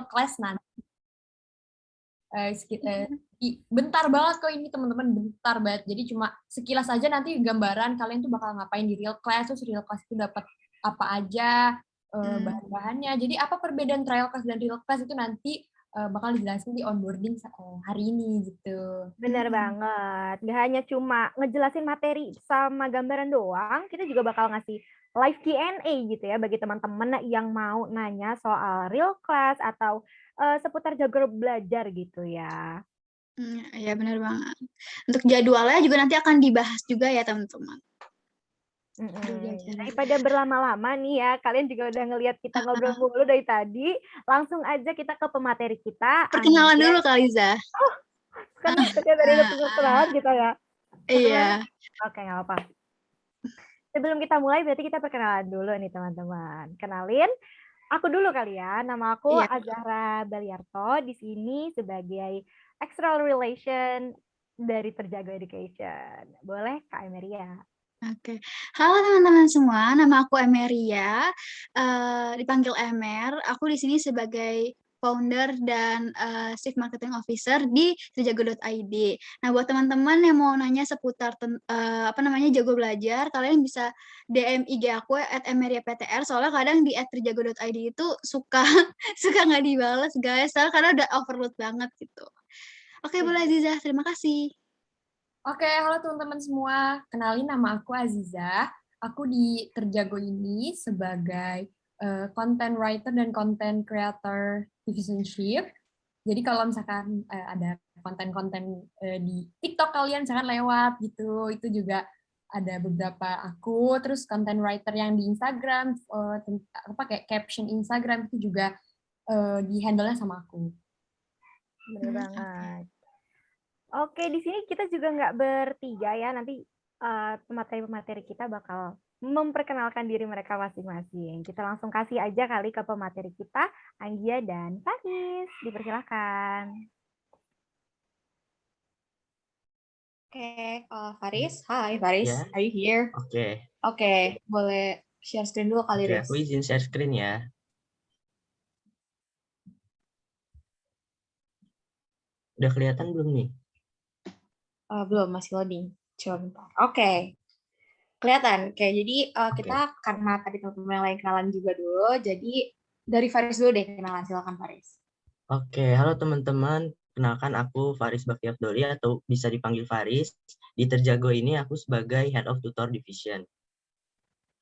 class nanti. Bentar banget kok ini teman-teman, bentar banget. Jadi cuma sekilas aja nanti gambaran kalian tuh bakal ngapain di real class, terus real class itu dapat apa aja bahan-bahannya. Jadi apa perbedaan trial class dan real class itu nanti bakal dijelasin di onboarding hari ini gitu. Bener banget. Gak hanya cuma ngejelasin materi sama gambaran doang, kita juga bakal ngasih live Q&A gitu ya bagi teman-teman yang mau nanya soal real class atau seputar Jago Belajar gitu ya. Ya benar banget. Untuk jadwalnya juga nanti akan dibahas juga ya teman-teman. Daripada berlama-lama nih ya, kalian juga udah ngelihat kita ngobrol mulu dari tadi, langsung aja kita ke pemateri kita. Perkenalan dulu Kak Liza. Oh, karena dari udah perkenalan kita ya. Iya. Oke, nggak apa-apa. Sebelum kita mulai, berarti kita perkenalan dulu nih teman-teman. Kenalin, aku dulu kali ya. Nama aku Azahra Baliarto, di sini sebagai External Relation dari Terjago Education. Boleh Kak Emeria? Oke. Halo teman-teman semua, nama aku Emeria, dipanggil Emer. Aku di sini sebagai founder dan Chief Marketing Officer di terjago.id. Nah, buat teman-teman yang mau nanya seputar Jago Belajar, kalian bisa DM IG aku @emeriaptr. Soalnya kadang di @terjago.id itu suka nggak dibalas guys, karena udah overload banget gitu. Oke, boleh Aziza, terima kasih. Oke, halo teman-teman semua. Kenalin, nama aku Aziza. Aku di Terjago ini sebagai content writer dan content creator division chief. Jadi kalau misalkan ada konten-konten di TikTok kalian misalkan lewat gitu, itu juga ada beberapa aku. Terus content writer yang di Instagram, kayak caption Instagram itu juga di handle-nya sama aku. Bener banget. Oke, di sini kita juga nggak bertiga ya. Nanti pemateri-pemateri kita bakal memperkenalkan diri mereka masing-masing. Kita langsung kasih aja kali ke pemateri kita, Anggia dan Faris. Dipersilakan. Oke, Faris. Hai Faris, are you here? Oke, boleh share screen dulu kali, Riz. Aku izin share screen ya. Udah kelihatan belum nih? Belum, masih loading. Coba bentar. Oke. Kelihatan. Oke, jadi kita karena tadi teman-teman yang lain kenalan juga dulu, jadi dari Faris dulu deh kenalan. Silakan Faris. Oke, halo teman-teman. Kenalkan aku Faris Bakti Abdoli atau bisa dipanggil Faris. Di Terjago ini aku sebagai Head of Tutor Division.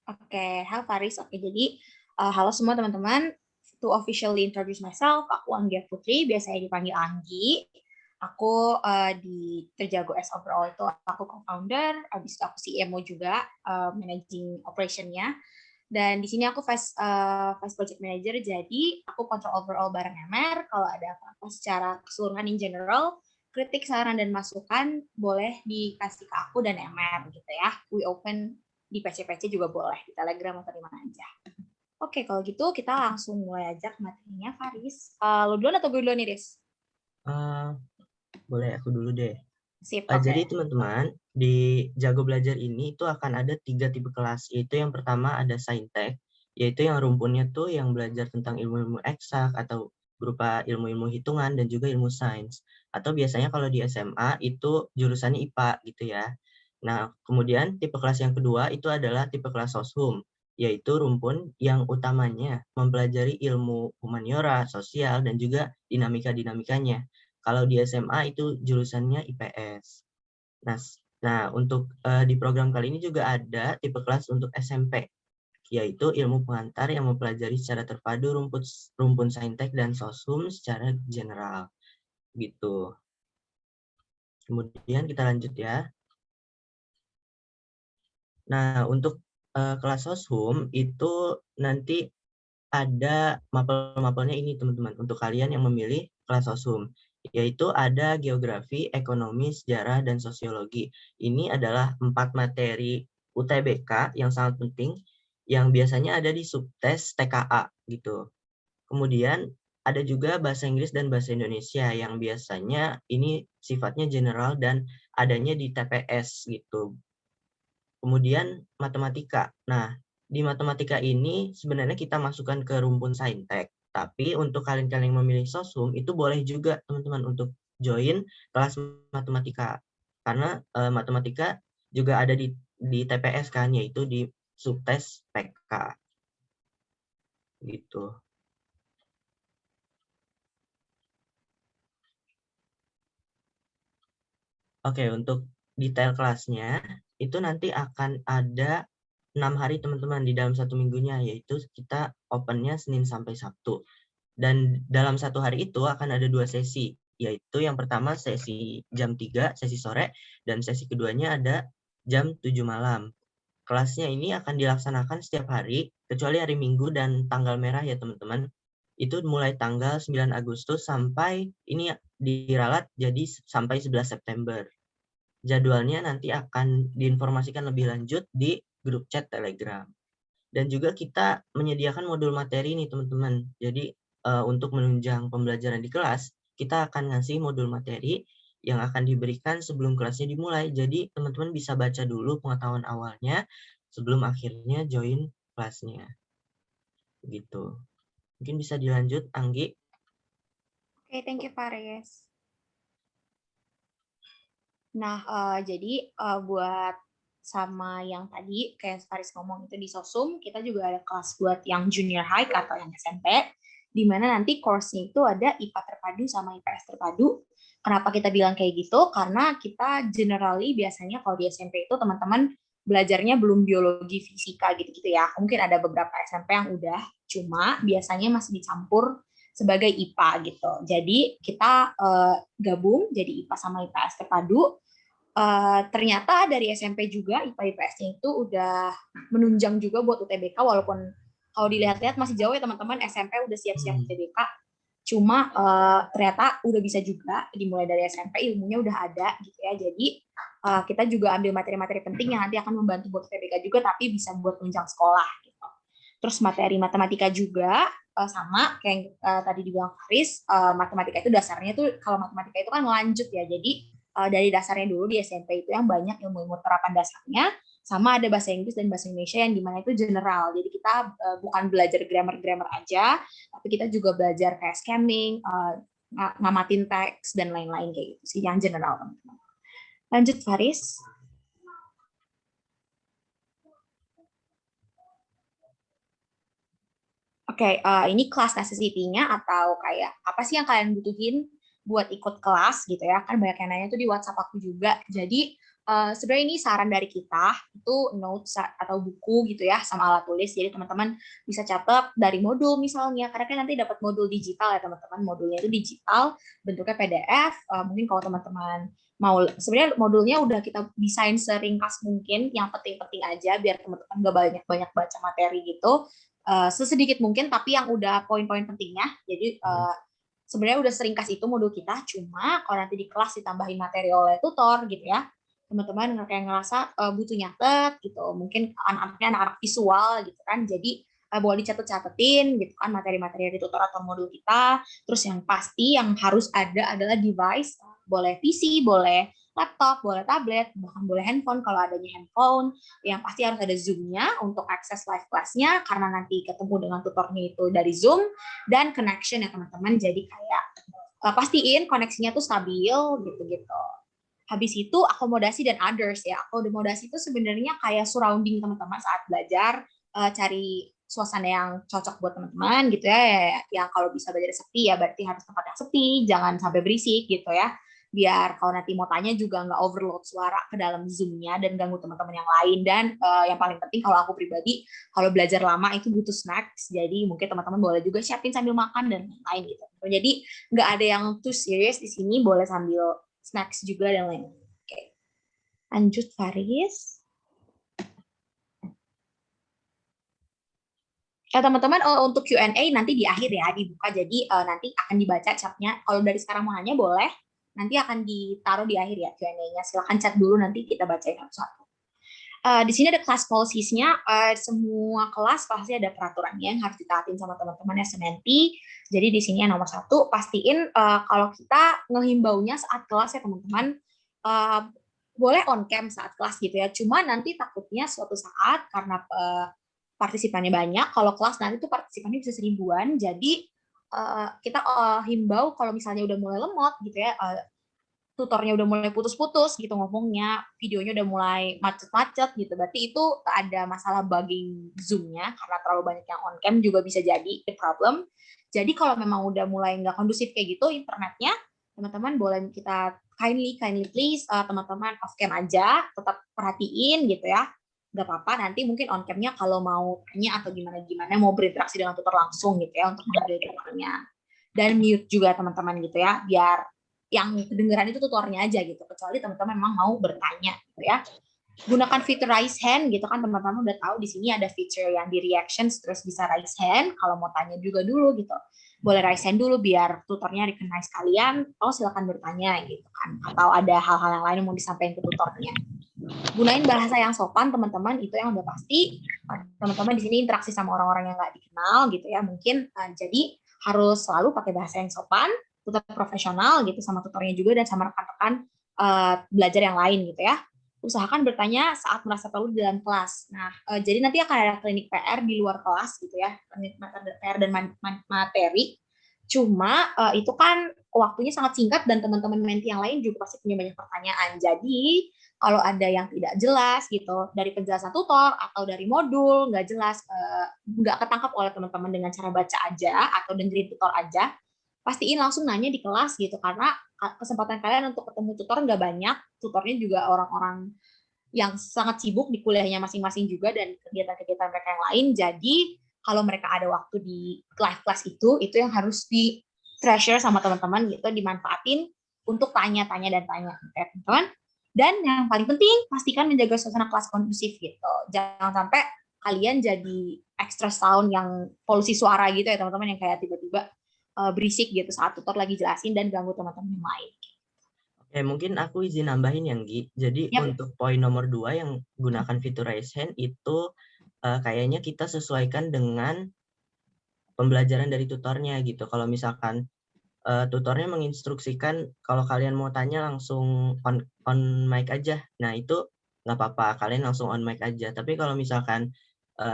Oke, halo Faris. Oke, jadi halo semua teman-teman. To officially introduce myself, aku Anggia Putri, biasanya dipanggil Anggi. Aku di Terjago as overall itu aku co-founder, habis itu aku CMO juga, managing operation-nya. Dan di sini aku vice project manager, jadi aku control overall bareng Emer. Kalau ada apa-apa secara keseluruhan in general, kritik, saran, dan masukan boleh dikasih ke aku dan Emer gitu ya. We open di PC-PC juga boleh, di Telegram atau di mana aja. Oke, kalau gitu kita langsung mulai aja ke materinya, Faris. Lo duluan atau gue duluan nih, Riz? Boleh aku dulu deh. Sip, Jadi teman-teman, di Jago Belajar ini itu akan ada 3 tipe kelas. Yaitu yang pertama ada Saintek, yaitu yang rumpunnya tuh yang belajar tentang ilmu-ilmu eksak atau berupa ilmu-ilmu hitungan dan juga ilmu sains. Atau biasanya kalau di SMA itu jurusannya IPA gitu ya. Nah, kemudian tipe kelas yang kedua itu adalah tipe kelas Soshum, yaitu rumpun yang utamanya mempelajari ilmu humaniora, sosial, dan juga dinamika-dinamikanya. Kalau di SMA itu jurusannya IPS. Nah untuk di program kali ini juga ada tipe kelas untuk SMP, yaitu ilmu pengantar yang mempelajari secara terpadu rumpun saintek dan soshum secara general. Gitu. Kemudian kita lanjut ya. Nah untuk kelas soshum itu nanti ada mapel-mapelnya ini teman-teman untuk kalian yang memilih kelas soshum, yaitu ada geografi, ekonomi, sejarah, dan sosiologi. Ini adalah 4 materi UTBK yang sangat penting yang biasanya ada di subtes TKA gitu. Kemudian ada juga bahasa Inggris dan bahasa Indonesia yang biasanya ini sifatnya general dan adanya di TPS gitu. Kemudian matematika. Nah, di matematika ini sebenarnya kita masukkan ke rumpun saintek, Tapi untuk kalian-kalian yang memilih sosum itu boleh juga teman-teman untuk join kelas matematika, karena matematika juga ada di TPS kan, yaitu di subtes PK gitu. Oke, untuk detail kelasnya itu nanti akan ada 6 hari teman-teman di dalam 1 minggunya, yaitu kita opennya Senin sampai Sabtu. Dan dalam 1 hari itu akan ada 2 sesi, yaitu yang pertama sesi jam 3, sesi sore, dan sesi keduanya ada jam 7 malam. Kelasnya ini akan dilaksanakan setiap hari, kecuali hari Minggu dan tanggal merah ya teman-teman. Itu mulai tanggal 9 Agustus sampai ini diralat jadi sampai 11 September. Jadwalnya nanti akan diinformasikan lebih lanjut di grup chat Telegram. Dan juga kita menyediakan modul materi nih teman-teman. Jadi untuk menunjang pembelajaran di kelas, kita akan ngasih modul materi yang akan diberikan sebelum kelasnya dimulai. Jadi teman-teman bisa baca dulu pengetahuan awalnya sebelum akhirnya join kelasnya. Gitu. Mungkin bisa dilanjut, Anggi. Oke, thank you Faris. Nah, jadi buat sama yang tadi kayak Faris ngomong itu di Sosum, kita juga ada kelas buat yang junior high atau yang SMP, di mana nanti course-nya itu ada IPA terpadu sama IPS terpadu. Kenapa kita bilang kayak gitu? Karena kita generally biasanya kalau di SMP itu teman-teman belajarnya belum biologi, fisika gitu-gitu ya. Mungkin ada beberapa SMP yang udah, cuma biasanya masih dicampur sebagai IPA gitu. Jadi kita gabung jadi IPA sama IPS terpadu. Ternyata dari SMP juga IPA IPS-nya itu udah menunjang juga buat UTBK, walaupun kalau dilihat-lihat masih jauh ya teman-teman, SMP udah siap-siap UTBK. Cuma ternyata udah bisa juga dimulai dari SMP, ilmunya udah ada gitu ya. Jadi kita juga ambil materi-materi penting yang nanti akan membantu buat UTBK juga, tapi bisa buat menunjang sekolah gitu. Terus materi matematika juga sama kayak tadi dibilang Faris, matematika itu dasarnya tuh, kalau matematika itu kan lanjut ya. Jadi dari dasarnya dulu di SMP itu yang banyak ilmu-ilmu terapan dasarnya, sama ada bahasa Inggris dan bahasa Indonesia yang dimana itu general. Jadi kita bukan belajar grammar aja, tapi kita juga belajar kayak scamming, ngamatin teks dan lain-lain kayak gitu sih yang general teman-teman. Lanjut Faris. Oke, ini kelas necessity-nya atau kayak apa sih yang kalian butuhin buat ikut kelas gitu ya. Kan banyak yang nanya tuh di WhatsApp aku juga. Jadi sebenarnya ini saran dari kita, itu notes atau buku gitu ya, sama alat tulis. Jadi teman-teman bisa catat dari modul misalnya, karena kan nanti dapat modul digital ya teman-teman. Modulnya itu digital, bentuknya PDF. Mungkin kalau teman-teman mau, sebenarnya modulnya udah kita desain seringkas mungkin, yang penting-penting aja biar teman-teman gak banyak-banyak baca materi gitu. Sesedikit mungkin, tapi yang udah poin-poin pentingnya. Jadi sebenarnya udah seringkas itu modul kita, cuma kalau nanti di kelas ditambahin materi oleh tutor gitu ya, teman-teman kayak ngerasa butuh nyatet gitu, mungkin anak-anak visual gitu kan, jadi boleh dicatet-catetin gitu kan materi-materi dari tutor atau modul kita. Terus yang pasti yang harus ada adalah device, boleh PC, boleh laptop, boleh tablet, bahkan boleh handphone kalau adanya handphone. Yang pasti harus ada Zoom-nya untuk akses live class-nya, karena nanti ketemu dengan tutornya itu dari Zoom, dan connection ya teman-teman. Jadi kayak pastiin koneksinya tuh stabil gitu-gitu. Habis itu akomodasi dan others ya. Akomodasi itu sebenarnya kayak surrounding teman-teman saat belajar, cari suasana yang cocok buat teman-teman gitu ya. Yang kalau bisa belajar sepi ya berarti harus tempat yang sepi, jangan sampai berisik gitu ya. Biar kalau nanti mau tanya juga nggak overload suara ke dalam Zoom-nya dan ganggu teman-teman yang lain. Dan yang paling penting kalau aku pribadi, kalau belajar lama itu butuh snacks, jadi mungkin teman-teman boleh juga siapin sambil makan dan lain gitu. Jadi nggak ada yang too serious di sini, boleh sambil snacks juga dan lain. Oke. Lanjut Faris. Teman-teman, untuk Q&A nanti di akhir ya dibuka, jadi nanti akan dibaca chatnya. Kalau dari sekarang mau nanya boleh, nanti akan ditaruh di akhir ya Q&A-nya. Silakan chat dulu, nanti kita bacain satu-satu. Di sini ada class policies-nya. Semua kelas pasti ada peraturannya yang harus ditaatin sama teman-teman SNMP. Jadi di sini yang nomor 1, pastiin kalau kita ngehimbaunya saat kelas ya teman-teman, boleh on cam saat kelas gitu ya. Cuma nanti takutnya suatu saat karena partisipannya banyak, kalau kelas nanti tuh partisipannya bisa 1000-an, jadi kita himbau kalau misalnya udah mulai lemot gitu ya, tutornya udah mulai putus-putus gitu ngomongnya, videonya udah mulai macet-macet gitu, berarti itu ada masalah bugging Zoom-nya karena terlalu banyak yang on cam juga bisa jadi the problem. Jadi kalau memang udah mulai nggak kondusif kayak gitu internetnya, teman-teman boleh kita kindly please teman-teman off cam aja, tetap perhatiin gitu ya. Nggak apa-apa, nanti mungkin on cam-nya kalau mau tanya atau gimana mau berinteraksi dengan tutor langsung gitu ya untuk menghargai tutornya. Dan mute juga teman-teman gitu ya, biar yang kedengeran itu tutornya aja gitu, kecuali teman-teman memang mau bertanya gitu ya. Gunakan fitur raise hand gitu kan, teman-teman udah tahu di sini ada fitur yang di reactions terus bisa raise hand, kalau mau tanya juga dulu gitu. Boleh raise hand dulu biar tutornya recognize kalian, silakan bertanya gitu kan, atau ada hal-hal yang lain yang mau disampaikan ke tutornya. Gunain bahasa yang sopan teman-teman, itu yang udah pasti. Teman-teman di sini interaksi sama orang-orang yang nggak dikenal gitu ya, mungkin jadi harus selalu pakai bahasa yang sopan, tetap profesional gitu sama tutornya juga dan sama rekan-rekan belajar yang lain gitu ya. Usahakan bertanya saat merasa perlu di dalam kelas. Nah, jadi nanti akan ada klinik PR di luar kelas gitu ya, klinik PR dan materi. Cuma itu kan waktunya sangat singkat dan teman-teman menti yang lain juga pasti punya banyak pertanyaan. Jadi kalau ada yang tidak jelas gitu dari penjelasan tutor atau dari modul nggak jelas, nggak ketangkap oleh teman-teman dengan cara baca aja atau dengerin tutor aja, pastiin langsung nanya di kelas gitu, karena kesempatan kalian untuk ketemu tutor nggak banyak, tutornya juga orang-orang yang sangat sibuk di kuliahnya masing-masing juga dan kegiatan-kegiatan mereka yang lain. Jadi kalau mereka ada waktu di live class itu yang harus di treasure sama teman-teman gitu, dimanfaatin untuk tanya-tanya dan tanya, ya teman-teman. Dan yang paling penting pastikan menjaga suasana kelas kondusif gitu, jangan sampai kalian jadi extra sound yang polusi suara gitu ya teman-teman, yang kayak tiba-tiba berisik gitu saat tutor lagi jelasin dan ganggu teman-teman yang lain. Oke, mungkin aku izin nambahin yang Gi. Jadi untuk poin nomor 2 yang gunakan fitur raise hand itu kayaknya kita sesuaikan dengan pembelajaran dari tutornya gitu. Kalau misalkan tutornya menginstruksikan kalau kalian mau tanya langsung on mic aja, nah itu nggak apa-apa, kalian langsung on mic aja. Tapi kalau misalkan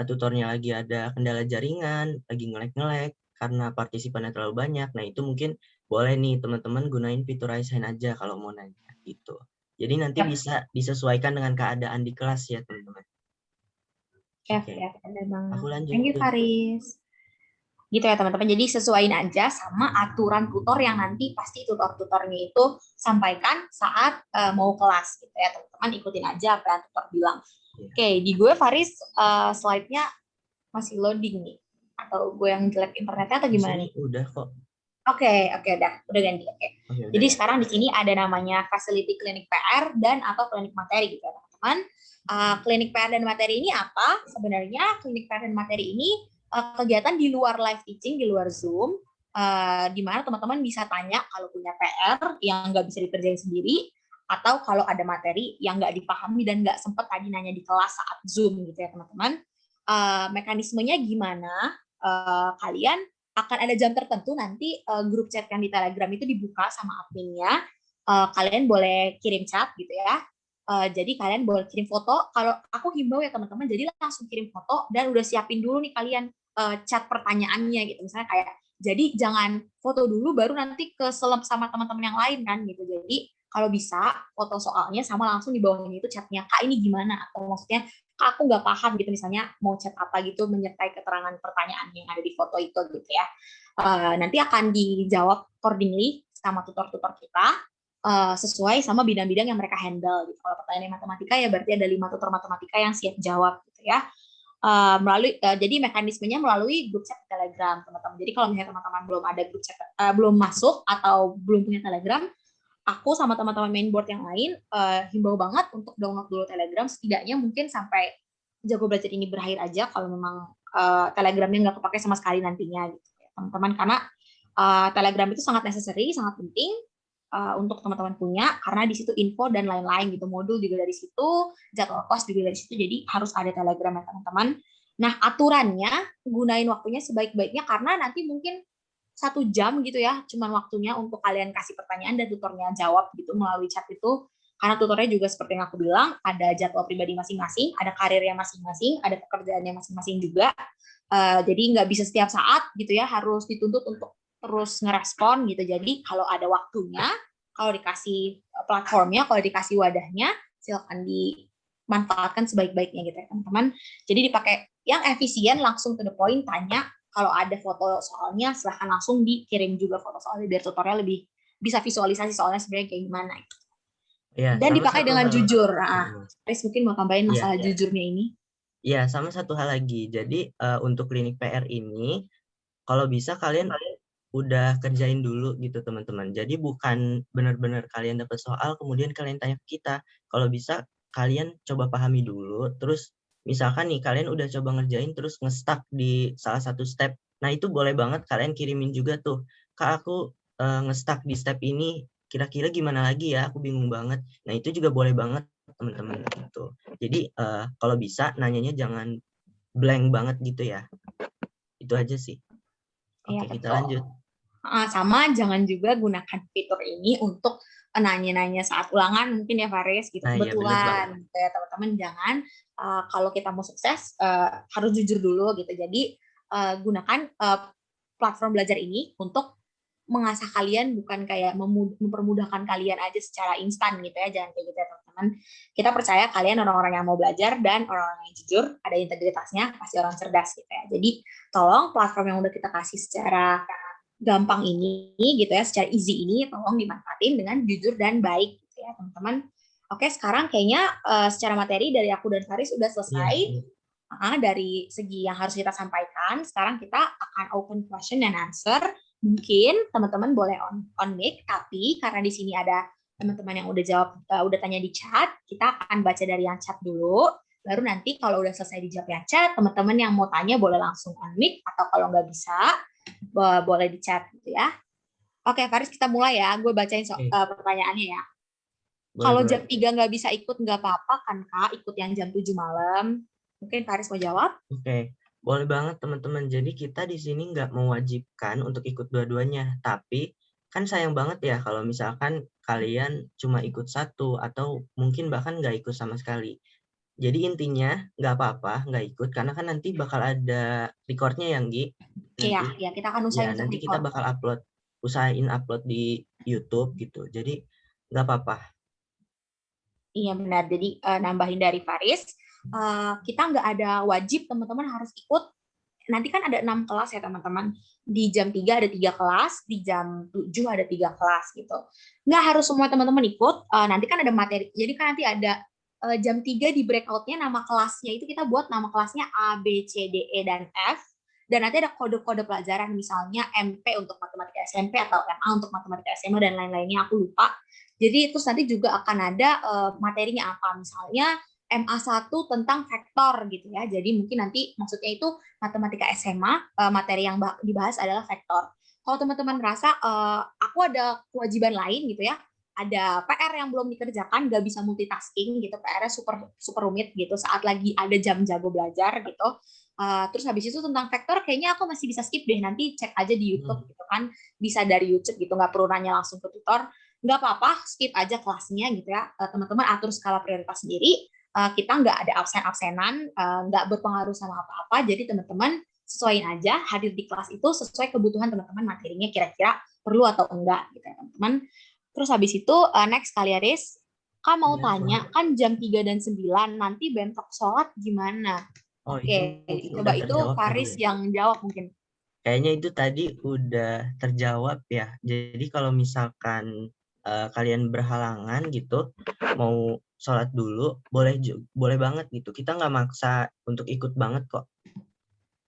tutornya lagi ada kendala jaringan, lagi nge-lag karena partisipannya terlalu banyak, nah itu mungkin boleh nih teman-teman gunain fitur raise hand aja kalau mau nanya gitu. Jadi nanti bisa disesuaikan dengan keadaan di kelas ya teman-teman. Oke, benar banget. Aku lanjut. Thank you Faris. Gitu ya teman-teman, jadi sesuaiin aja sama aturan tutor yang nanti pasti tutor-tutornya itu sampaikan saat mau kelas gitu ya teman-teman, ikutin aja apa yang tutor bilang. Oke, di gue Faris slide-nya masih loading nih, atau gue yang jelek internetnya atau gimana nih? Udah kok. Oke, udah ganti. Oke. Jadi sekarang di sini ada namanya facility klinik PR dan atau klinik materi gitu ya teman-teman. Klinik PR dan materi ini apa? Sebenarnya klinik PR dan materi ini kegiatan di luar live teaching, di luar Zoom, di mana teman-teman bisa tanya kalau punya PR yang nggak bisa dikerjain sendiri, atau kalau ada materi yang nggak dipahami dan nggak sempat tadi nanya di kelas saat Zoom gitu ya teman-teman. Mekanismenya gimana? Kalian akan ada jam tertentu nanti grup chat yang di Telegram itu dibuka sama adminnya. Kalian boleh kirim chat gitu ya. Jadi kalian boleh kirim foto. Kalau aku himbau ya teman-teman, jadi langsung kirim foto dan udah siapin dulu nih kalian chat pertanyaannya gitu. Misalnya kayak, jadi jangan foto dulu baru nanti keselep sama teman-teman yang lain kan gitu. Jadi kalau bisa foto soalnya sama langsung di bawahnya itu chatnya, Kak ini gimana? Atau maksudnya Kak aku nggak paham gitu, misalnya mau chat apa gitu menyertai keterangan pertanyaan yang ada di foto itu gitu ya. Nanti akan dijawab accordingly sama tutor-tutor kita sesuai sama bidang-bidang yang mereka handle gitu. Kalau pertanyaan matematika ya berarti ada 5 tutor matematika yang siap jawab gitu ya. Jadi mekanismenya melalui grup chat Telegram teman-teman. Jadi kalau misalnya teman-teman belum ada grup chat, belum masuk atau belum punya Telegram, aku sama teman-teman mainboard yang lain himbau banget untuk download dulu Telegram, setidaknya mungkin sampai Jago Belajar ini berakhir aja kalau memang Telegramnya nggak kepake sama sekali nantinya gitu ya teman-teman, karena Telegram itu sangat necessary, sangat penting untuk teman-teman punya, karena di situ info dan lain-lain gitu, modul juga dari situ, jadwal kelas juga dari situ, jadi harus ada Telegram ya teman-teman. Nah aturannya gunain waktunya sebaik-baiknya, karena nanti mungkin 1 jam gitu ya, cuman waktunya untuk kalian kasih pertanyaan dan tutornya jawab gitu melalui chat itu, karena tutornya juga seperti yang aku bilang, ada jadwal pribadi masing-masing, ada karirnya masing-masing, ada pekerjaannya masing-masing juga, jadi nggak bisa setiap saat gitu ya, harus dituntut untuk terus ngerespon gitu. Jadi kalau ada waktunya, kalau dikasih platformnya, kalau dikasih wadahnya, silakan dimanfaatkan sebaik-baiknya gitu ya teman-teman. Jadi dipakai yang efisien, langsung to the point, tanya. Kalau ada foto soalnya, silahkan langsung dikirim juga foto soalnya, biar tutorial lebih bisa visualisasi soalnya sebenarnya kayak gimana. Ya, Dan sama dipakai satu dengan hal. jujur. Mm. Aris mungkin mau tambahin Iya, masalah jujurnya ini. Ya, sama satu hal lagi. Jadi untuk klinik PR ini, kalau bisa kalian udah kerjain dulu gitu teman-teman. Jadi bukan benar-benar kalian dapat soal kemudian kalian tanya ke kita. Kalau bisa kalian coba pahami dulu. Terus misalkan nih kalian udah coba ngerjain terus nge-stuck di salah satu step. Nah itu boleh banget kalian kirimin juga tuh. Kak aku nge-stuck di step ini. Kira-kira gimana lagi ya? Aku bingung banget. Nah itu juga boleh banget teman-teman gitu. Jadi kalau bisa nanyanya jangan blank banget gitu ya. Itu aja sih. Iya, Oke, kita betul. lanjut. Sama jangan juga gunakan fitur ini untuk nanya-nanya saat ulangan mungkin ya Faris gitu. Nah, iya, bener Kebetulan banget. gitu ya teman-teman, jangan kalau kita mau sukses harus jujur dulu gitu. Jadi gunakan platform belajar ini untuk mengasah kalian, bukan kayak mempermudahkan kalian aja secara instan gitu ya. Jangan kayak gitu ya teman-teman. Kita percaya kalian orang-orang yang mau belajar dan orang-orang yang jujur, ada integritasnya, pasti orang cerdas gitu ya. Jadi tolong platform yang udah kita kasih secara gampang ini gitu ya, secara easy ini tolong dimanfaatin dengan jujur dan baik gitu ya teman-teman. Oke, sekarang kayaknya secara materi dari aku dan Faris udah selesai. Dari segi yang harus kita sampaikan, sekarang kita akan open question and answer. Mungkin teman-teman boleh on mic, tapi karena di sini ada teman-teman yang udah jawab, udah tanya di chat, kita akan baca dari yang chat dulu. Baru nanti kalau udah selesai dijawab yang chat, teman-teman yang mau tanya boleh langsung on mic, atau kalau nggak bisa boleh di chat gitu ya. Oke, Faris, kita mulai ya. Gue bacain pertanyaannya ya. Kalau jam 3 nggak bisa ikut nggak apa-apa kan Kak, ikut yang jam 7 malam. Mungkin Faris mau jawab? Oke, boleh banget teman-teman. Jadi kita di sini nggak mewajibkan untuk ikut dua-duanya, tapi kan sayang banget ya kalau misalkan kalian cuma ikut satu atau mungkin bahkan nggak ikut sama sekali. Jadi intinya nggak apa-apa nggak ikut karena kan nanti bakal ada recordnya yang Gi. Iya, kita akan usahain untuk nanti kita bakal usahain upload di YouTube gitu. Jadi nggak apa-apa. Iya benar. Jadi nambahin dari Faris, kita nggak ada wajib teman-teman harus ikut. Nanti kan ada 6 kelas ya teman-teman. Di jam 3 ada 3 kelas, di jam 7 ada 3 kelas gitu. Nggak harus semua teman-teman ikut. Nanti kan ada materi. Jadi kan nanti ada jam 3 di breakout-nya, nama kelasnya itu kita buat nama kelasnya A, B, C, D, E, dan F. Dan nanti ada kode-kode pelajaran, misalnya MP untuk matematika SMP atau MA untuk matematika SMA dan lain-lainnya, aku lupa. Jadi terus nanti juga akan ada materinya apa, misalnya MA1 tentang vektor gitu ya. Jadi mungkin nanti maksudnya itu matematika SMA, materi yang dibahas adalah vektor. Kalau teman-teman merasa aku ada kewajiban lain gitu ya, ada PR yang belum dikerjakan, nggak bisa multitasking gitu, PR-nya super rumit gitu saat lagi ada jam jago belajar gitu. Terus habis itu tentang vektor kayaknya aku masih bisa skip deh, nanti cek aja di YouTube gitu kan, bisa dari YouTube gitu, nggak perlu nanya langsung ke tutor. Nggak apa-apa, skip aja kelasnya gitu ya. Teman-teman atur skala prioritas sendiri. Kita nggak ada absen-absenan, nggak berpengaruh sama apa-apa. Jadi teman-teman sesuaiin aja, hadir di kelas itu sesuai kebutuhan teman-teman, materinya kira-kira perlu atau enggak gitu ya teman-teman. Terus habis itu next kali Aris, Kak mau tanya, kan jam 3 dan 9 nanti bentrok sholat gimana? Oke, coba itu Faris yang jawab mungkin. Kayaknya itu tadi udah terjawab ya. Jadi kalau misalkan kalian berhalangan gitu, mau sholat dulu, boleh banget gitu. Kita nggak maksa untuk ikut banget kok.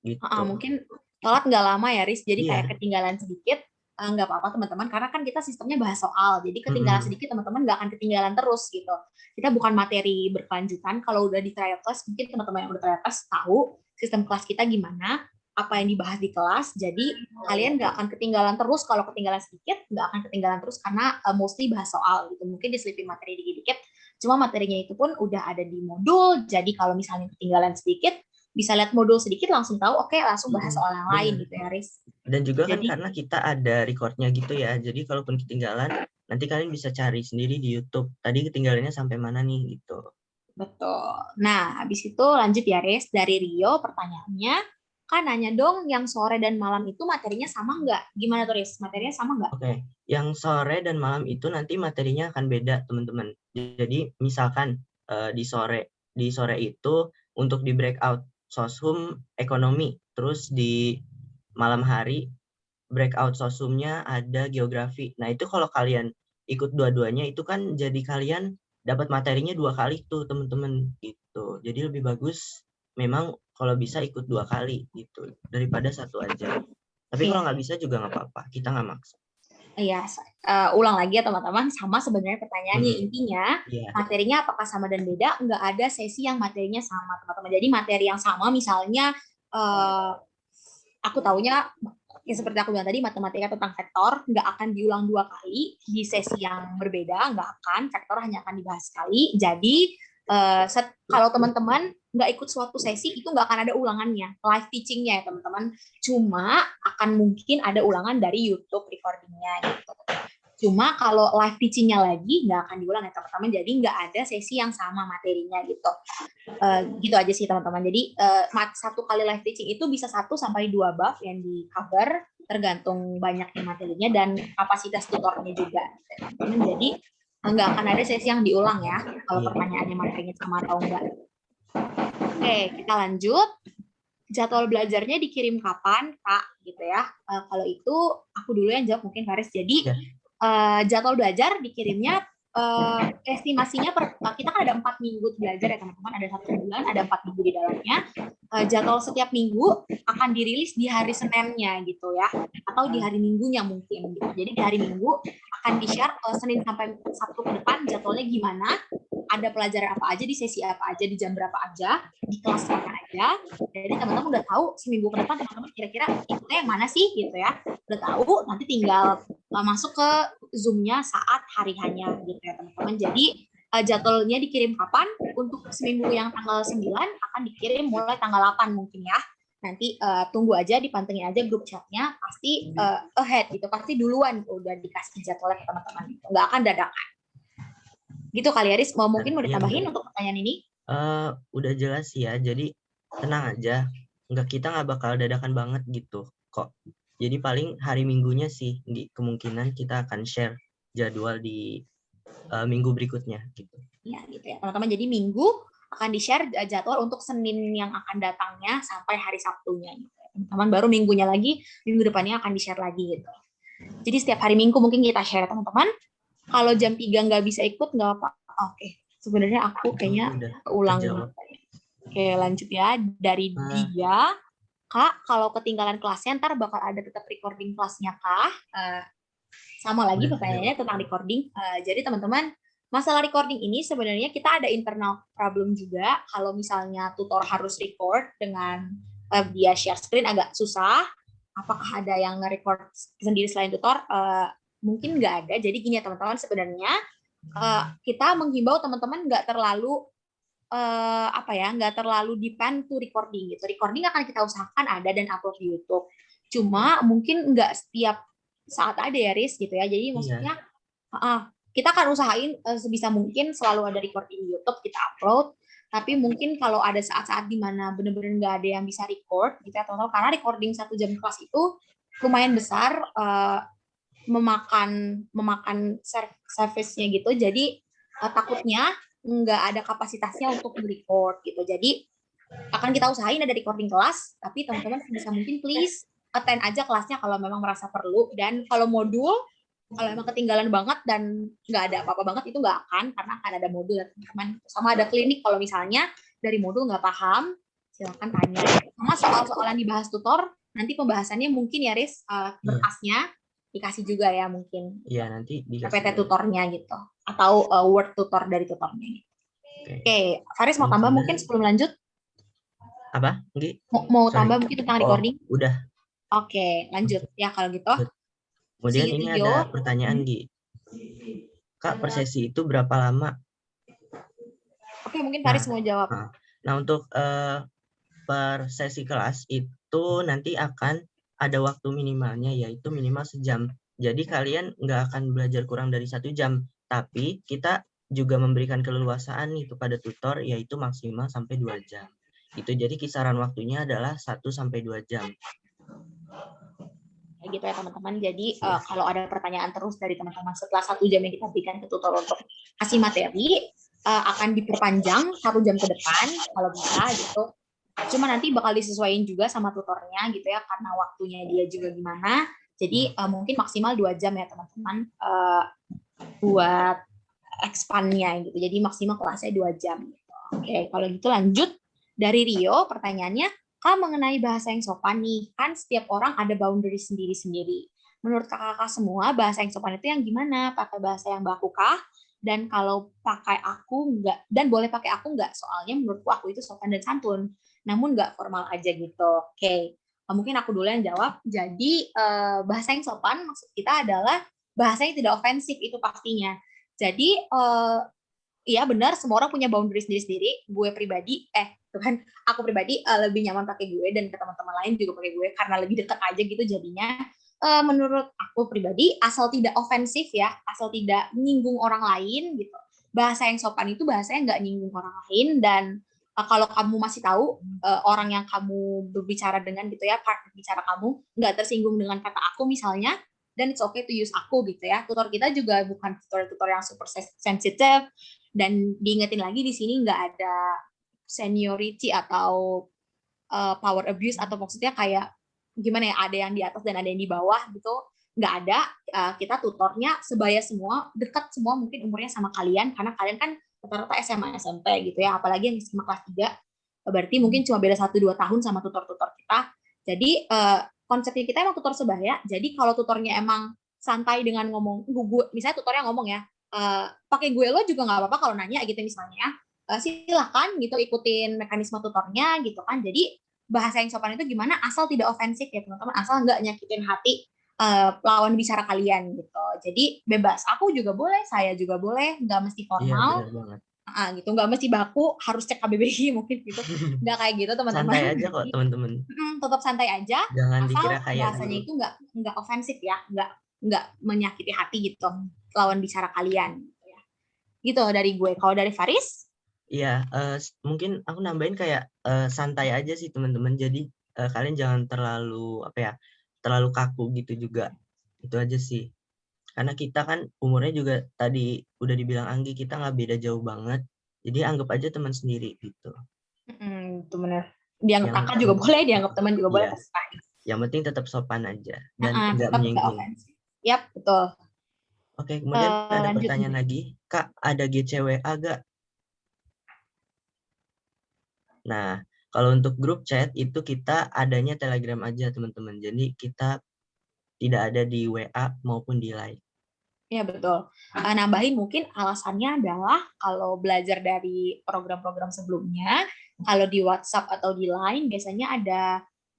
Gitu. Mungkin sholat nggak lama ya, Riz. Jadi kayak ketinggalan sedikit, nggak apa-apa teman-teman. Karena kan kita sistemnya bahas soal. Jadi ketinggalan sedikit teman-teman nggak akan ketinggalan terus gitu. Kita bukan materi berkelanjutan. Kalau udah di trial class, mungkin teman-teman yang udah trial class tahu sistem kelas kita gimana, apa yang dibahas di kelas. Jadi kalian nggak akan ketinggalan terus. Kalau ketinggalan sedikit, nggak akan ketinggalan terus karena mostly bahas soal gitu. Mungkin diselipin materi dikit-dikit. Cuma materinya itu pun udah ada di modul. Jadi kalau misalnya ketinggalan sedikit, bisa lihat modul sedikit langsung tahu, oke, langsung bahas soal yang lain gitu ya, Riz. Dan juga kan karena kita ada recordnya gitu ya, jadi kalaupun ketinggalan, nanti kalian bisa cari sendiri di YouTube. Tadi ketinggalannya sampai mana nih gitu. Betul. Nah, habis itu lanjut ya, Riz. Dari Rio pertanyaannya, Kak nanya dong, yang sore dan malam itu materinya sama nggak? Gimana tuh, Riz? Materinya sama nggak? Oke, yang sore dan malam itu nanti materinya akan beda, teman-teman. Jadi misalkan di sore itu untuk di breakout soshum ekonomi, terus di malam hari breakout soshumnya ada geografi. Nah, itu kalau kalian ikut dua-duanya itu kan jadi kalian dapat materinya 2 kali tuh, teman-teman, gitu. Jadi lebih bagus memang kalau bisa ikut 2 kali gitu daripada satu aja. Tapi kalau nggak bisa juga nggak apa-apa, kita nggak maksa. Iya, ulang lagi ya teman-teman, sama sebenarnya pertanyaannya. Intinya materinya apakah sama dan beda? Nggak ada sesi yang materinya sama, teman-teman. Jadi materi yang sama, misalnya aku taunya ya seperti aku bilang tadi, matematika tentang vektor nggak akan diulang 2 kali di sesi yang berbeda, nggak akan. Vektor hanya akan dibahas sekali. Jadi kalau teman-teman nggak ikut suatu sesi, itu nggak akan ada ulangannya, live teachingnya ya teman-teman. Cuma akan mungkin ada ulangan dari YouTube recordingnya gitu. Cuma kalau live teachingnya lagi nggak akan diulang ya teman-teman. Jadi nggak ada sesi yang sama materinya gitu. Gitu aja sih teman-teman. Jadi 1 kali live teaching itu bisa 1 sampai 2 bab yang di cover, tergantung banyaknya materinya dan kapasitas tutornya juga. Jadi nggak akan ada sesi yang diulang ya, kalau pertanyaannya materinya sama atau enggak. Oke, kita lanjut. Jadwal belajarnya dikirim kapan, Kak? Gitu ya. Kalau itu aku dulu yang jawab, mungkin Faris. Jadi jadwal belajar dikirimnya estimasinya kita kan ada 4 minggu belajar ya teman-teman, ada 1 bulan, ada 4 minggu di dalamnya. Jadwal setiap minggu akan dirilis di hari Seninnya gitu ya, atau di hari Minggunya mungkin gitu. Jadi di hari Minggu akan di-share Senin sampai Sabtu ke depan jadwalnya gimana, ada pelajaran apa aja, di sesi apa aja, di jam berapa aja, di kelas mana aja. Jadi teman-teman udah tahu seminggu ke depan teman-teman kira-kira ikutnya yang mana sih gitu ya. Udah tahu, nanti tinggal masuk ke Zoom-nya saat hari hanya gitu ya teman-teman. Jadi jadwalnya dikirim kapan? Untuk seminggu yang tanggal 9 akan dikirim mulai tanggal 8 mungkin ya. Nanti tunggu aja, dipantengin aja grup chatnya, pasti ahead gitu, pasti duluan udah dikasih jadwalnya ke teman-teman, nggak akan dadakan. Gitu kali Aris, mungkin mau ditambahin untuk pertanyaan ini? Udah jelas ya, jadi tenang aja, kita nggak bakal dadakan banget gitu kok. Jadi paling hari Minggunya sih kemungkinan kita akan share jadwal di minggu berikutnya gitu. Ya gitu ya teman-teman, jadi Minggu akan di-share jadwal untuk Senin yang akan datangnya sampai hari Sabtunya gitu. Teman-teman, baru minggunya lagi, minggu depannya akan di-share lagi gitu. Jadi setiap hari Minggu mungkin kita share teman-teman. Kalau jam 3 nggak bisa ikut nggak apa. Oke. Sebenarnya aku kayaknya ulang. Oke, lanjut ya dari dia. Kak, kalau ketinggalan kelasnya ntar bakal ada tetap recording kelasnya Kak. Sama lagi pertanyaannya tentang recording. Jadi teman-teman, masalah recording ini sebenarnya kita ada internal problem juga. Kalau misalnya tutor harus record dengan dia share screen agak susah. Apakah ada yang nge-record sendiri selain tutor? Mungkin nggak ada. Jadi gini ya teman-teman, sebenarnya kita menghimbau teman-teman nggak terlalu nggak terlalu depend to recording gitu. Recording akan kita usahakan ada dan upload di YouTube. Cuma mungkin nggak setiap saat ada ya Riz gitu ya. Jadi maksudnya kita akan usahain sebisa mungkin selalu ada recording di YouTube, kita upload. Tapi mungkin kalau ada saat-saat di mana benar-benar nggak ada yang bisa record gitu ya teman-teman, karena recording 1 jam kelas itu lumayan besar, memakan service-nya gitu. Jadi takutnya nggak ada kapasitasnya untuk record gitu. Jadi akan kita usahain ada recording kelas, tapi teman-teman bisa mungkin please attend aja kelasnya kalau memang merasa perlu. Dan kalau modul, kalau emang ketinggalan banget dan nggak ada apa-apa banget, itu nggak akan, karena akan ada modul ya teman-teman. Sama ada klinik, kalau misalnya dari modul nggak paham, silakan tanya. Sama soal-soal yang dibahas tutor, nanti pembahasannya mungkin ya Riz, berkasnya dikasih juga ya mungkin. Iya, nanti dikasih PPT tutornya gitu. Atau word tutor dari tutornya gitu. Oke, Faris mau tambah mungkin sebelum lanjut? Apa? Mau tambah mungkin tentang recording? Udah. Oke, lanjut ya kalau gitu. Kemudian ini ada pertanyaan Kak, per sesi itu berapa lama? Oke, mungkin Faris mau jawab. Nah, untuk per sesi kelas itu nanti akan ada waktu minimalnya, yaitu minimal 1 jam. Jadi kalian nggak akan belajar kurang dari 1 jam, tapi kita juga memberikan keleluasaan nih kepada tutor, yaitu maksimal sampai 2 jam. Itu jadi kisaran waktunya adalah 1-2 jam. Kayak gitu ya teman-teman. Jadi kalau ada pertanyaan terus dari teman-teman setelah 1 jam yang kita berikan ke tutor untuk kasih materi, akan diperpanjang 1 jam ke depan kalau bisa gitu. Cuma nanti bakal disesuaikan juga sama tutornya gitu ya, karena waktunya dia juga gimana. Jadi mungkin maksimal 2 jam ya teman-teman buat expand-nya gitu. Jadi maksimal kelasnya 2 jam. Gitu. Oke, kalau gitu lanjut dari Rio, pertanyaannya, Kak, mengenai bahasa yang sopan nih, kan setiap orang ada boundary sendiri-sendiri. Menurut kakak-kakak semua, bahasa yang sopan itu yang gimana? Pakai bahasa yang baku kah? Dan kalau pakai aku enggak, dan boleh pakai aku enggak? Soalnya menurutku aku itu sopan dan santun, namun enggak formal aja gitu. Oke, mungkin aku dulu yang jawab. Jadi bahasa yang sopan maksud kita adalah bahasa yang tidak ofensif itu pastinya. Jadi iya benar, semua orang punya boundary sendiri-sendiri. Gue pribadi, aku pribadi lebih nyaman pakai gue, dan ke teman-teman lain juga pakai gue karena lebih dekat aja gitu jadinya. Menurut aku pribadi, asal tidak ofensif ya, asal tidak menyinggung orang lain gitu. Bahasa yang sopan itu bahasanya nggak nyinggung orang lain, dan kalau kamu masih tahu orang yang kamu berbicara dengan gitu ya, partner bicara kamu nggak tersinggung dengan kata aku misalnya, dan it's okay to use aku gitu ya. Tutor kita juga bukan tutor yang super sensitive, dan diingetin lagi di sini nggak ada seniority atau power abuse, atau maksudnya kayak gimana ya, ada yang di atas dan ada yang di bawah gitu, nggak ada. Kita tutornya sebaya semua, dekat semua, mungkin umurnya sama kalian karena kalian kan rata-rata SMA SMP gitu ya, apalagi yang SMA kelas 3 berarti mungkin cuma beda 1-2 tahun sama tutor-tutor kita. Jadi konsepnya kita emang tutor sebaya. Jadi kalau tutornya emang santai dengan ngomong gue, misalnya tutornya ngomong ya, pakai gue lo juga nggak apa-apa kalau nanya gitu misalnya, silahkan gitu ikutin mekanisme tutornya gitu kan. Jadi bahasa yang sopan itu gimana, asal tidak ofensif ya teman-teman, asal nggak nyakitin hati lawan bicara kalian gitu. Jadi bebas, aku juga boleh, saya juga boleh, nggak mesti formal. Iya, benar banget. Gitu, nggak mesti baku harus cek KBBI mungkin gitu, nggak kayak gitu teman-teman. Santai aja kok teman-teman. Tetap santai aja, Jangan asal dikira kayak bahasanya guru. itu nggak ofensif ya, nggak menyakiti hati gitu lawan bicara kalian gitu dari gue. Kalau dari Faris? Iya, mungkin aku nambahin kayak santai aja sih teman-teman. Jadi kalian jangan terlalu terlalu kaku gitu juga. Itu aja sih. Karena kita kan umurnya juga tadi udah dibilang Anggi, kita nggak beda jauh banget. Jadi anggap aja teman sendiri gitu. Itu benar. Dianggap kakak juga boleh, dianggap teman juga boleh. Yang penting tetap sopan aja dan nggak tetap menyinggung. Yap, betul. Oke, kemudian ada pertanyaan lagi. Kak, ada GCWA gak? Nah, kalau untuk grup chat itu kita adanya Telegram aja teman-teman. Jadi kita tidak ada di WA maupun di Line. Ya betul. Nambahin mungkin alasannya adalah kalau belajar dari program-program sebelumnya, kalau di WhatsApp atau di Line biasanya ada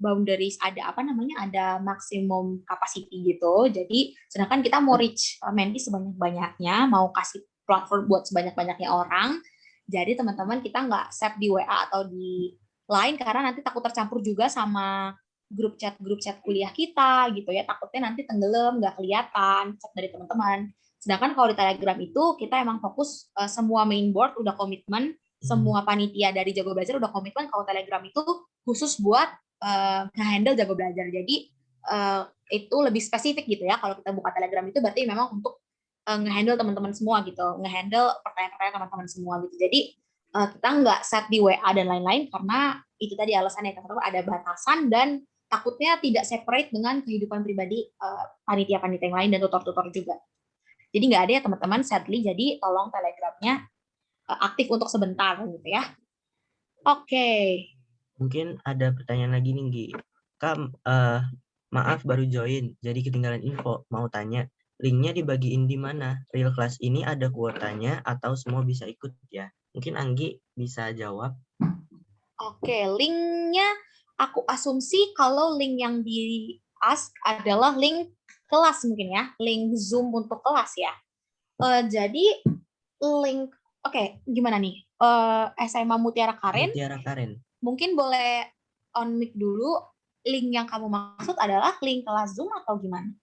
boundaries, ada maximum capacity gitu. Jadi sedangkan kita mau reach mentee sebanyak-banyaknya, mau kasih platform buat sebanyak-banyaknya orang. Jadi teman-teman kita nggak save di WA atau di Line karena nanti takut tercampur juga sama grup chat kuliah kita gitu ya, takutnya nanti tenggelam, nggak kelihatan chat dari teman-teman. Sedangkan kalau di Telegram itu kita emang fokus semua main board udah komitmen, semua panitia dari Jago Belajar udah komitmen kalau Telegram itu khusus buat nge-handle Jago Belajar. Jadi itu lebih spesifik gitu ya. Kalau kita buka Telegram itu berarti memang untuk nge-handle teman-teman semua gitu, nge-handle pertanyaan-pertanyaan teman-teman semua gitu. Jadi kita nggak set di WA dan lain-lain karena itu tadi alasannya, teman-teman, ada batasan dan takutnya tidak separate dengan kehidupan pribadi panitia-panitia yang lain dan tutor-tutor juga. Jadi nggak ada ya teman-teman, sadly. Jadi tolong Telegramnya aktif untuk sebentar gitu ya. Oke. Mungkin ada pertanyaan lagi nih, Gi. Kak, maaf baru join, jadi ketinggalan info. Mau tanya, linknya dibagiin di mana? Real class ini ada kuotanya atau semua bisa ikut ya? Mungkin Anggi bisa jawab. Oke, linknya aku asumsi kalau link yang di ask adalah link kelas mungkin ya, link Zoom untuk kelas ya. Jadi link, gimana nih? SMA Mutiara Karen. Mutiara Karen. Mungkin boleh on mic dulu. Link yang kamu maksud adalah link kelas Zoom atau gimana?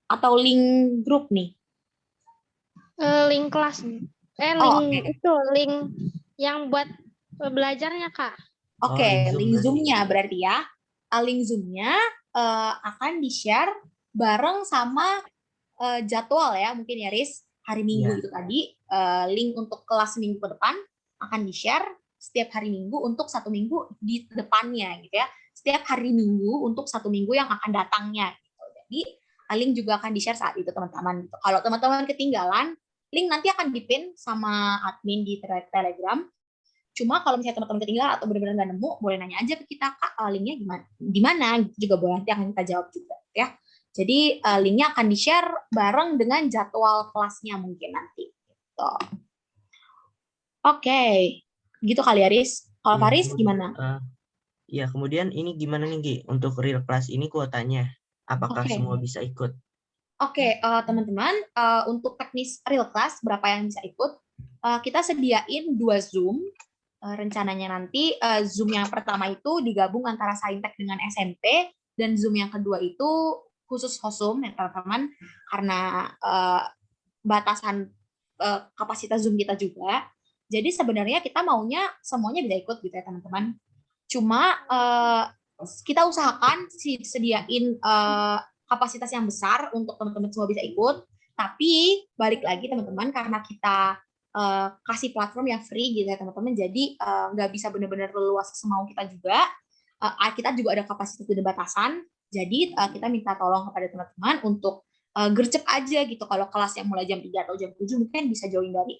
Atau link grup nih? Link kelas. Link yang buat Belajarnya, Kak. Oke, link Zoom link berarti. Zoom-nya berarti ya. Link Zoom-nya akan di-share bareng sama jadwal ya, mungkin ya Riz, hari Minggu Iya. itu tadi, link untuk kelas minggu ke depan akan di-share setiap hari Minggu untuk 1 minggu di depannya gitu ya. Setiap hari Minggu untuk 1 minggu yang akan datangnya gitu. Jadi link juga akan di-share saat itu teman-teman. Kalau teman-teman ketinggalan, link nanti akan di-pin sama admin di Telegram. Cuma kalau misalnya teman-teman ketinggalan atau benar-benar nggak nemu, boleh nanya aja ke kita, Kak, linknya gimana? Di mana? Gitu juga boleh, nanti akan kita jawab juga ya. Jadi linknya akan di-share bareng dengan jadwal kelasnya mungkin nanti. Gitu. Oke, gitu kali ya, Riz. Kalau Iya, Faris gimana? Ya, kemudian ini gimana nih, Gi? Untuk real class ini kuotanya, apakah Oke. semua bisa ikut? Oke, teman-teman, untuk teknis real class, berapa yang bisa ikut? Kita sediain 2 Zoom. Rencananya nanti Zoom yang pertama itu digabung antara Saintek dengan SMP, dan Zoom yang kedua itu khusus Hosum ya teman-teman, karena batasan kapasitas Zoom kita juga. Jadi sebenarnya kita maunya semuanya bisa ikut gitu ya teman-teman. Cuma kita usahakan sediain kapasitas yang besar untuk teman-teman semua bisa ikut. Tapi balik lagi teman-teman, karena kita kasih platform yang free gitu ya teman-teman, jadi nggak bisa benar-benar leluasa semau kita juga. Kita juga ada kapasitas dan batasan. Jadi kita minta tolong kepada teman-teman untuk gercep aja gitu. Kalau kelas yang mulai jam 3 atau jam 7 mungkin bisa join dari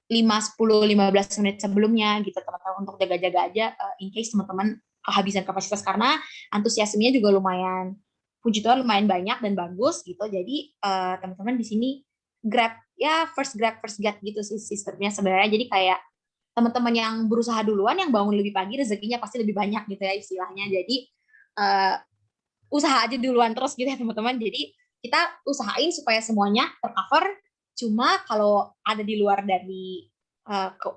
5, 10, 15 menit sebelumnya gitu teman-teman, untuk jaga-jaga aja in case teman-teman kehabisan kapasitas, karena antusiasmenya juga lumayan, puji Tuhan lumayan banyak dan bagus gitu. Jadi teman-teman di sini grab ya, first grab first get gitu sih sistemnya sebenarnya. Jadi kayak teman-teman yang berusaha duluan, yang bangun lebih pagi, rezekinya pasti lebih banyak gitu ya istilahnya. Jadi usaha aja duluan terus gitu ya teman-teman. Jadi kita usahain supaya semuanya tercover. Cuma kalau ada di luar dari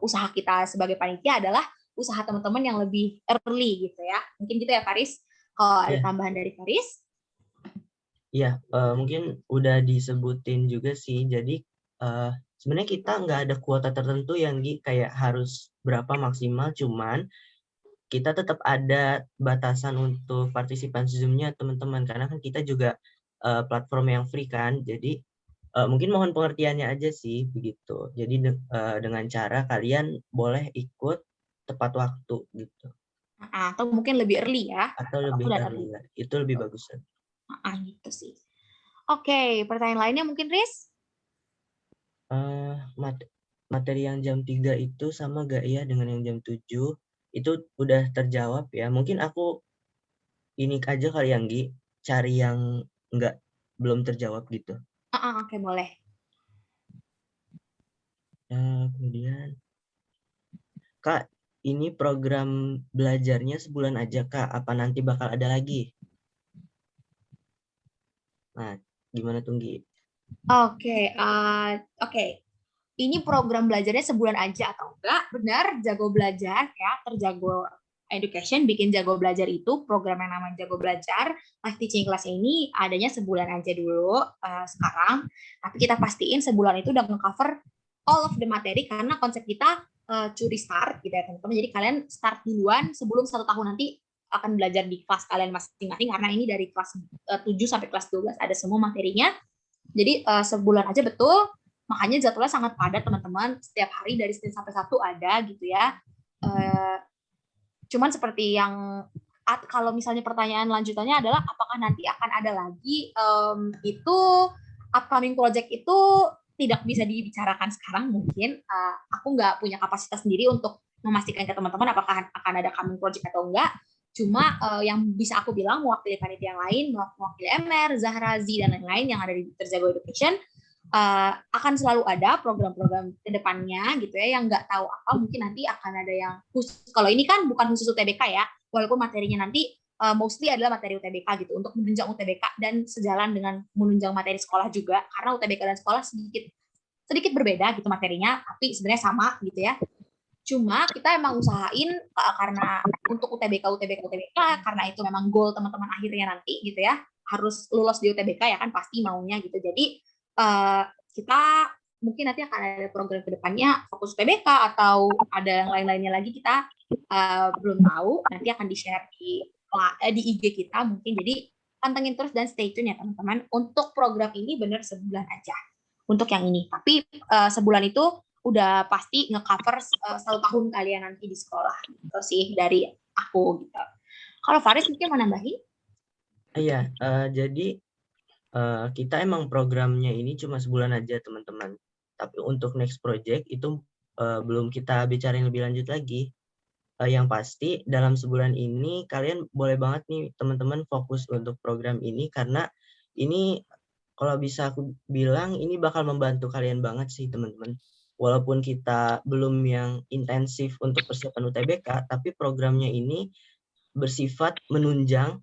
usaha kita sebagai panitia adalah usaha teman-teman yang lebih early gitu ya. Mungkin gitu ya Faris. Kalau ada tambahan dari Faris? Iya, mungkin udah disebutin juga sih. Jadi sebenarnya kita nggak ada kuota tertentu yang kayak harus berapa maksimal, cuman kita tetap ada batasan untuk partisipan Zoom-nya teman-teman, karena kan kita juga platform yang free kan. Jadi mungkin mohon pengertiannya aja sih begitu. Jadi dengan cara kalian boleh ikut tepat waktu gitu. Atau mungkin lebih early ya. Atau lebih early. Itu lebih bagus. Gitu sih. Oke, pertanyaan lainnya mungkin Riz? Materi yang jam 3 itu sama gak ya dengan yang jam 7? Itu udah terjawab ya. Mungkin aku ini aja kali yang cari yang belum terjawab gitu. Oke, boleh. Kemudian, Kak, ini program belajarnya sebulan aja, Kak? Apa nanti bakal ada lagi? Nah, gimana tuh, Gi? Oke. Ini program belajarnya sebulan aja atau enggak? Benar, Jago Belajar ya, Terjago Education bikin Jago Belajar itu program yang namanya Jago Belajar. Live teaching class ini adanya sebulan aja dulu sekarang. Tapi kita pastiin sebulan itu udah nge-cover all of the materi, karena konsep kita curi start gitu ya teman-teman. Jadi kalian start duluan sebelum 1 tahun nanti akan belajar di kelas kalian masing-masing, karena ini dari kelas 7 sampai kelas 12 ada semua materinya. Jadi sebulan aja betul. Makanya jadwalnya sangat padat teman-teman, setiap hari dari Senin sampai Sabtu ada gitu ya. Cuman seperti yang kalau misalnya pertanyaan lanjutannya adalah apakah nanti akan ada lagi, itu upcoming project itu tidak bisa dibicarakan sekarang mungkin. Aku nggak punya kapasitas sendiri untuk memastikan ke teman-teman apakah akan ada coming project atau enggak. Cuma yang bisa aku bilang mewakili panitia yang lain, mewakili MR, Zahra, Z, dan lain-lain yang ada di Terjago Education, akan selalu ada program-program ke depannya gitu ya, yang nggak tahu apa, mungkin nanti akan ada yang khusus. Kalau ini kan bukan khusus UTBK ya, walaupun materinya nanti mostly adalah materi UTBK gitu, untuk menunjang UTBK dan sejalan dengan menunjang materi sekolah juga, karena UTBK dan sekolah sedikit berbeda gitu materinya, tapi sebenarnya sama gitu ya. Cuma kita emang usahain karena untuk UTBK, karena itu memang goal teman-teman akhirnya nanti gitu ya, harus lulus di UTBK ya kan, pasti maunya gitu. Jadi kita mungkin nanti akan ada program kedepannya fokus UTBK atau ada yang lain-lainnya lagi, kita belum tahu. Nanti akan di-share di IG kita mungkin. Jadi pantengin terus dan stay tune ya teman-teman. Untuk program ini benar sebulan aja untuk yang ini. Tapi sebulan itu udah pasti nge-cover 1 tahun kalian nanti di sekolah. Itu sih dari aku gitu. Kalau Faris mungkin mau nambahin? Iya, jadi kita emang programnya ini cuma sebulan aja teman-teman. Tapi untuk next project itu belum kita bicarain lebih lanjut lagi. Yang pasti dalam sebulan ini kalian boleh banget nih teman-teman fokus untuk program ini, karena ini kalau bisa aku bilang ini bakal membantu kalian banget sih teman-teman. Walaupun kita belum yang intensif untuk persiapan UTBK, tapi programnya ini bersifat menunjang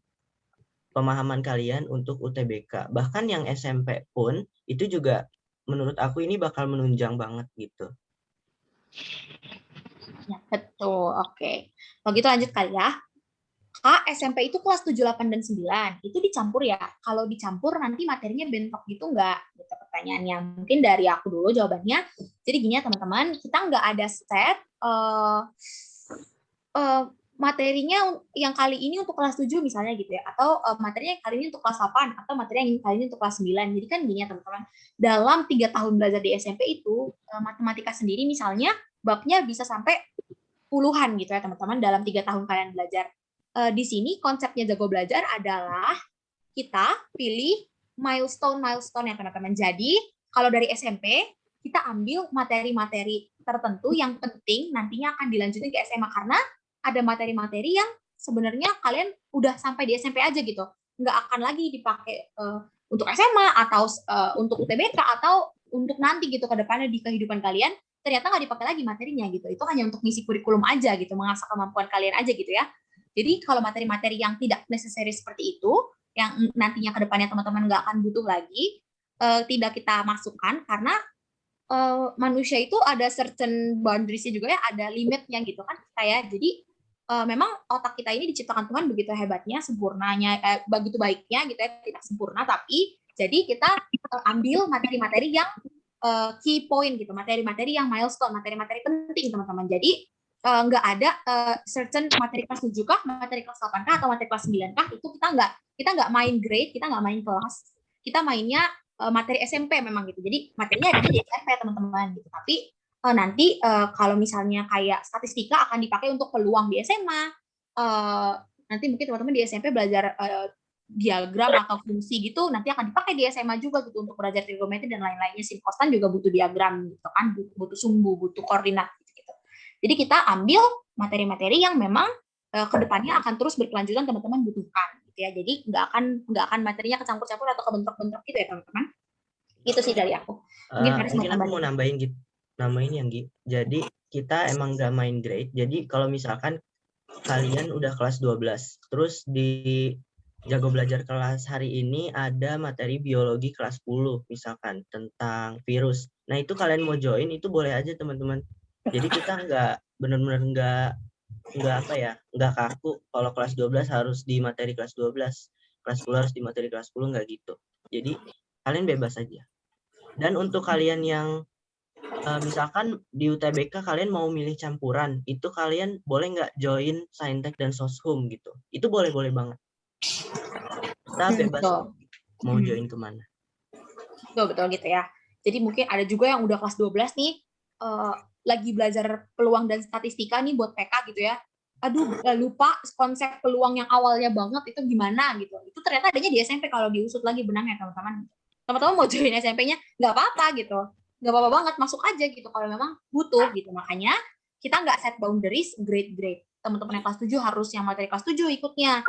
pemahaman kalian untuk UTBK. Bahkan yang SMP pun itu juga menurut aku ini bakal menunjang banget gitu. Ya, betul. Oke. Kalau gitu lanjut kali ya. Kak, SMP itu kelas 7, 8, dan 9. Itu dicampur ya? Kalau dicampur nanti materinya bentrok gitu nggak? Gitu pertanyaannya. Mungkin dari aku dulu jawabannya. Jadi gini ya teman-teman, kita nggak ada set materinya yang kali ini untuk kelas 7 misalnya gitu ya. Atau materinya yang kali ini untuk kelas 8. Atau materinya yang kali ini untuk kelas 9. Jadi kan gini ya teman-teman. Dalam 3 tahun belajar di SMP itu, matematika sendiri misalnya, babnya bisa sampai puluhan gitu ya teman-teman dalam 3 tahun kalian belajar. Di sini konsepnya Jago Belajar adalah kita pilih milestone ya teman-teman. Jadi kalau dari SMP kita ambil materi-materi tertentu yang penting nantinya akan dilanjutin ke SMA, karena ada materi-materi yang sebenarnya kalian udah sampai di SMP aja gitu, nggak akan lagi dipakai untuk SMA atau untuk UTBK atau untuk nanti gitu ke depannya di kehidupan kalian. Ternyata nggak dipakai lagi materinya gitu. Itu hanya untuk ngisi kurikulum aja gitu, mengasah kemampuan kalian aja gitu ya. Jadi kalau materi-materi yang tidak necessary seperti itu, yang nantinya ke depannya teman-teman nggak akan butuh lagi, tidak kita masukkan, karena manusia itu ada certain boundaries-nya juga ya, ada limitnya gitu kan kayak. Jadi memang otak kita ini diciptakan Tuhan begitu hebatnya, sempurnanya, begitu baiknya gitu ya, tidak sempurna, tapi jadi kita ambil materi-materi yang key point gitu, materi-materi yang milestone, materi-materi penting teman-teman. Jadi nggak ada certain materi kelas 7 kah, materi kelas 8 kah, atau materi kelas 9 kah. Itu kita nggak main grade, kita nggak main kelas, kita mainnya materi SMP memang gitu. Jadi materinya ada di SMP teman-teman gitu. Tapi nanti kalau misalnya kayak statistika akan dipakai untuk peluang di SMA. Nanti mungkin teman-teman di SMP belajar diagram atau fungsi gitu, nanti akan dipakai di SMA juga gitu untuk belajar trigonometri dan lain-lainnya. Simkostan juga butuh diagram gitu kan, butuh sumbu, butuh koordinat gitu. Jadi kita ambil materi-materi yang memang kedepannya akan terus berkelanjutan teman-teman butuhkan gitu ya. Jadi nggak akan materinya kecampur-campur atau kebentrok-bentrok gitu ya teman-teman. Itu sih dari aku. Mungkin aku mau nambahin yang gitu. Jadi kita emang nggak main grade. Jadi kalau misalkan kalian udah kelas 12, terus di Jago Belajar kelas hari ini ada materi biologi kelas 10 misalkan tentang virus. Nah itu kalian mau join itu boleh aja teman-teman. Jadi kita benar-benar nggak kaku kalau kelas 12 harus di materi kelas 12, kelas 10 harus di materi kelas 10, nggak gitu. Jadi kalian bebas aja. Dan untuk kalian yang misalkan di UTBK kalian mau milih campuran, itu kalian boleh nggak join Saintek dan Soshum gitu. Itu boleh banget. Kita bebas mau join kemana. Betul gitu ya. Jadi mungkin ada juga yang udah kelas 12 nih, lagi belajar peluang dan statistika nih buat PK gitu ya. Aduh, lupa konsep peluang yang awalnya banget itu gimana gitu. Itu ternyata adanya di SMP kalau diusut lagi benangnya teman-teman. Teman-teman mau join SMP-nya nggak apa-apa gitu. Nggak apa-apa banget, masuk aja gitu kalau memang butuh gitu. Makanya kita nggak set boundaries grade. Teman-teman yang kelas 7 harus yang materi kelas 7 ikutnya.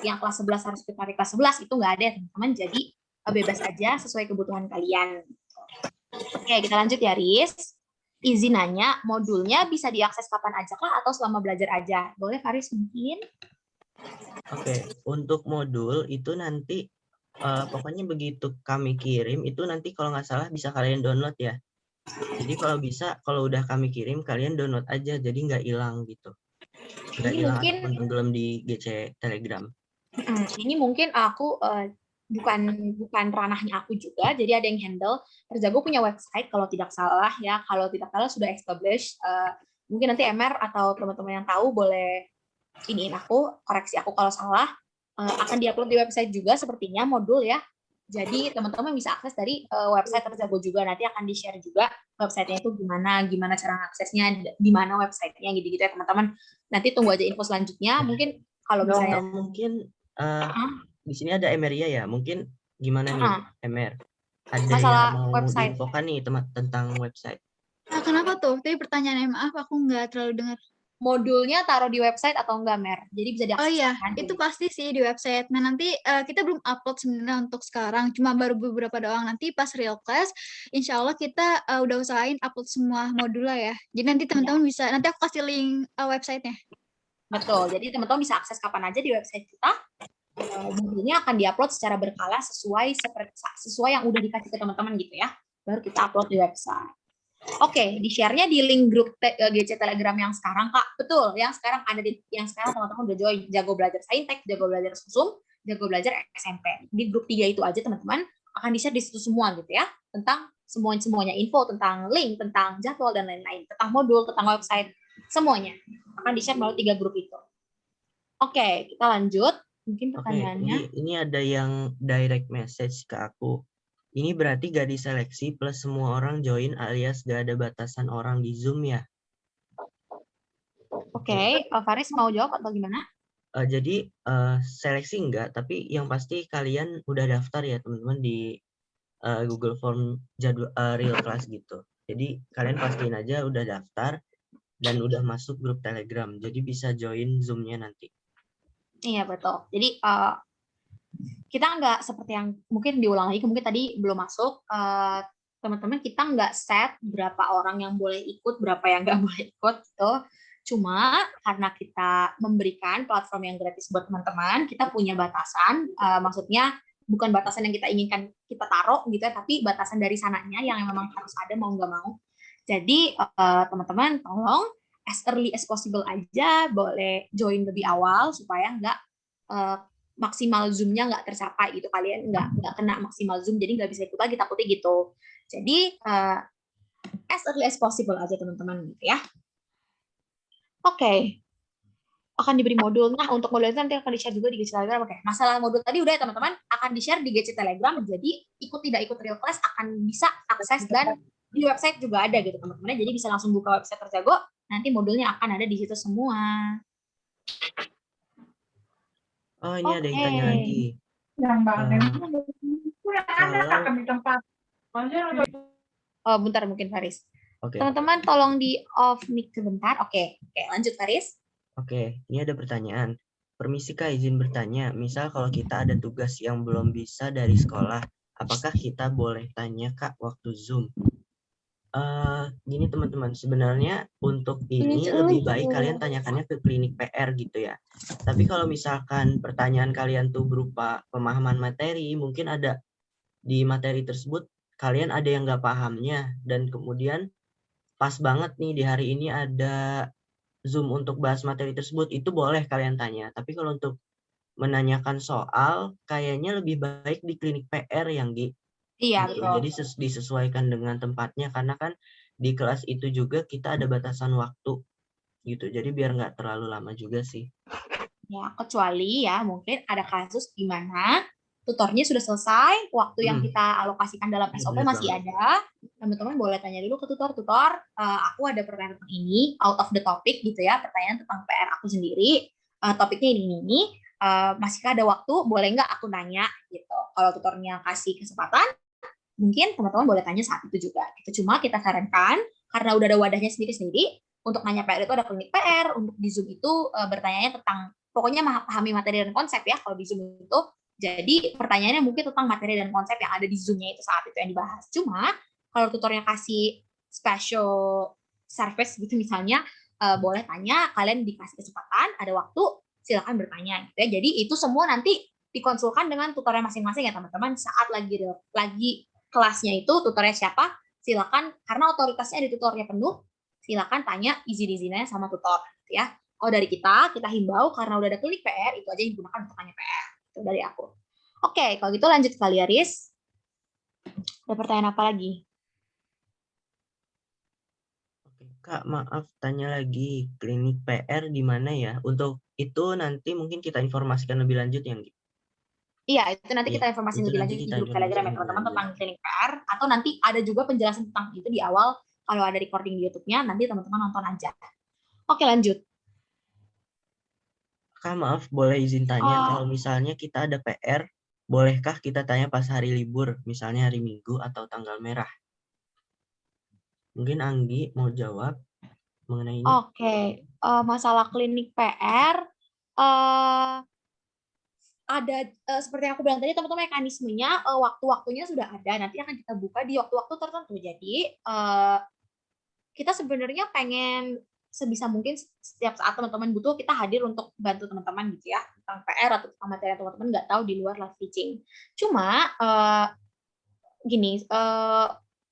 Yang kelas 11 harus ikut materi kelas 11, itu nggak ada teman-teman. Jadi bebas aja sesuai kebutuhan kalian. Oke, kita lanjut ya, Riz. Izin nanya, modulnya bisa diakses kapan aja kah atau selama belajar aja? Boleh, Faris mungkin? Oke, untuk modul itu nanti pokoknya begitu kami kirim itu nanti kalau nggak salah bisa kalian download ya. Jadi kalau udah kami kirim kalian download aja, jadi nggak hilang gitu. Nggak hilang ataupun tenggelam di GC Telegram. Ini mungkin aku bukan ranahnya aku juga, jadi ada yang handle. Terjago punya website kalau tidak salah ya, kalau tidak salah sudah established. Mungkin nanti Emer atau teman-teman yang tahu boleh iniin aku, koreksi aku kalau salah. Akan diupload di website juga sepertinya modul ya. Jadi teman-teman bisa akses dari website Terjago juga, nanti akan di-share juga websitenya itu gimana cara aksesnya, di mana websitenya gitu-gitu ya teman-teman. Nanti tunggu aja info selanjutnya. Mungkin kalau misalnya mungkin di sini ada Emeria ya, mungkin gimana nih Emer? Ada masalah yang mau website. diinfokan nih tentang website? Kenapa tuh? Tadi pertanyaannya, maaf aku nggak terlalu dengar. Modulnya taruh di website atau enggak, Mer? Jadi bisa diakses. Oh iya, kan? itu pasti sih di website. Nah nanti kita belum upload sebenarnya untuk sekarang, cuma baru beberapa doang. Nanti pas real class, insya Allah kita udah usahain upload semua modul lah ya. Jadi nanti teman-teman bisa, nanti aku kasih link websitenya. Betul, jadi teman-teman bisa akses kapan aja di website kita. Modulnya akan diupload secara berkala sesuai yang udah dikasih ke teman-teman gitu ya. Baru kita upload di website. Oke, di-share-nya di link grup GC Telegram yang sekarang, Kak. Betul, yang sekarang ada yang sekarang teman-teman udah join Jago Belajar Saintek, Jago Belajar Sumsum, Jago Belajar SMP. Di grup 3 itu aja teman-teman akan di-share di situ semua gitu ya. Tentang semuanya info tentang link, tentang jadwal dan lain-lain, tentang modul, tentang website, semuanya akan di-share melalui 3 grup itu. Oke, kita lanjut. Mungkin pertanyaannya. Ini ada yang direct message ke aku. Ini berarti gak diseleksi plus semua orang join alias gak ada batasan orang di Zoom ya? Oke, Faris mau jawab atau gimana? Jadi seleksi enggak, tapi yang pasti kalian udah daftar ya teman-teman di Google Form jadwal real class gitu. Jadi kalian pastiin aja udah daftar dan udah masuk grup Telegram. Jadi bisa join Zoom-nya nanti. Iya betul. Jadi kita nggak seperti yang mungkin diulang lagi, mungkin tadi belum masuk. Teman-teman kita nggak set berapa orang yang boleh ikut, berapa yang nggak boleh ikut gitu. Cuma karena kita memberikan platform yang gratis buat teman-teman, kita punya batasan. Maksudnya bukan batasan yang kita inginkan kita taruh gitu ya, tapi batasan dari sananya yang memang harus ada mau nggak mau. Jadi teman-teman tolong as early as possible aja, boleh join lebih awal supaya nggak maksimal Zoom-nya nggak tercapai gitu, kalian nggak kena maksimal Zoom, jadi nggak bisa ikut lagi takutnya gitu. Jadi as early as possible aja teman-teman gitu ya. Oke. Akan diberi modul. Nah, untuk modul itu nanti akan di-share juga di GC Telegram. Oke. Masalah modul tadi udah ya teman-teman, akan di-share di GC Telegram. Jadi ikut tidak ikut real class akan bisa akses dan di website juga ada gitu teman-teman. Jadi bisa langsung buka website Terjago, nanti modulnya akan ada di situ semua. Oh, ini ada yang tanya lagi. Bentar mungkin Faris. Teman-teman tolong di off mic sebentar. Oke, lanjut Faris. Oke, ini ada pertanyaan. Permisi Kak, izin bertanya. Misal kalau kita ada tugas yang belum bisa dari sekolah, apakah kita boleh tanya Kak waktu Zoom? Gini teman-teman, sebenarnya untuk ini lebih baik kalian tanyakannya ke klinik PR gitu ya. Tapi kalau misalkan pertanyaan kalian tuh berupa pemahaman materi, mungkin ada di materi tersebut kalian ada yang nggak pahamnya, dan kemudian pas banget nih di hari ini ada Zoom untuk bahas materi tersebut, itu boleh kalian tanya. Tapi kalau untuk menanyakan soal, kayaknya lebih baik di klinik PR yang Iya, betul. betul. Jadi disesuaikan dengan tempatnya, karena kan di kelas itu juga kita ada batasan waktu gitu. Jadi biar nggak terlalu lama juga sih. Ya, kecuali ya mungkin ada kasus di mana tutornya sudah selesai, waktu yang kita alokasikan dalam SOP masih ada. Teman-teman boleh tanya dulu ke tutor, aku ada pertanyaan tentang ini, out of the topic gitu ya, pertanyaan tentang PR aku sendiri, topiknya ini, masihkah ada waktu, boleh nggak aku nanya gitu. Kalau tutornya kasih kesempatan, mungkin teman-teman boleh tanya saat itu juga. Cuma kita sarankan, karena udah ada wadahnya sendiri-sendiri, untuk nanya PR itu ada klinik PR, untuk di Zoom itu bertanya tentang, pokoknya pahami materi dan konsep ya, kalau di Zoom itu. Jadi pertanyaannya mungkin tentang materi dan konsep yang ada di Zoom-nya itu saat itu yang dibahas. Cuma kalau tutornya kasih special service gitu misalnya, boleh tanya, kalian dikasih kesempatan, ada waktu, silakan bertanya gitu ya. Jadi itu semua nanti dikonsulkan dengan tutornya masing-masing ya teman-teman. Saat lagi kelasnya itu tutornya siapa, silakan, karena otoritasnya di tutornya penuh, silakan tanya izin-izinnya sama tutor gitu ya. Kalau dari kita himbau karena udah ada klinik PR, itu aja yang digunakan untuk tanya PR. Itu dari aku. Oke, kalau gitu lanjut kali ya, Riz. Ada pertanyaan apa lagi? Oke, Kak, maaf tanya lagi, klinik PR di mana ya? Untuk itu nanti mungkin kita informasikan lebih lanjut ya, Nggi? Iya, itu nanti Iya, kita informasi itu lebih nanti lanjut di kita grup Telegram ya informasikan lebih teman-teman lanjut. tentang klinik PR, atau nanti ada juga penjelasan tentang itu di awal kalau ada recording di YouTube-nya, nanti teman-teman nonton aja. Oke, lanjut. Kak, maaf boleh izin tanya, Oh, kalau misalnya kita ada PR, bolehkah kita tanya pas hari libur, misalnya hari Minggu atau tanggal merah? Mungkin Anggi mau jawab mengenai ini. oke. Masalah klinik PR, eh, ada seperti yang aku bilang tadi teman-teman, mekanismenya waktu-waktunya sudah ada, nanti akan kita buka di waktu-waktu tertentu. Jadi kita sebenarnya pengen sebisa mungkin setiap saat teman-teman butuh kita hadir untuk bantu teman-teman gitu ya, tentang PR atau tentang materi yang teman-teman nggak tahu di luar live teaching. Cuma gini,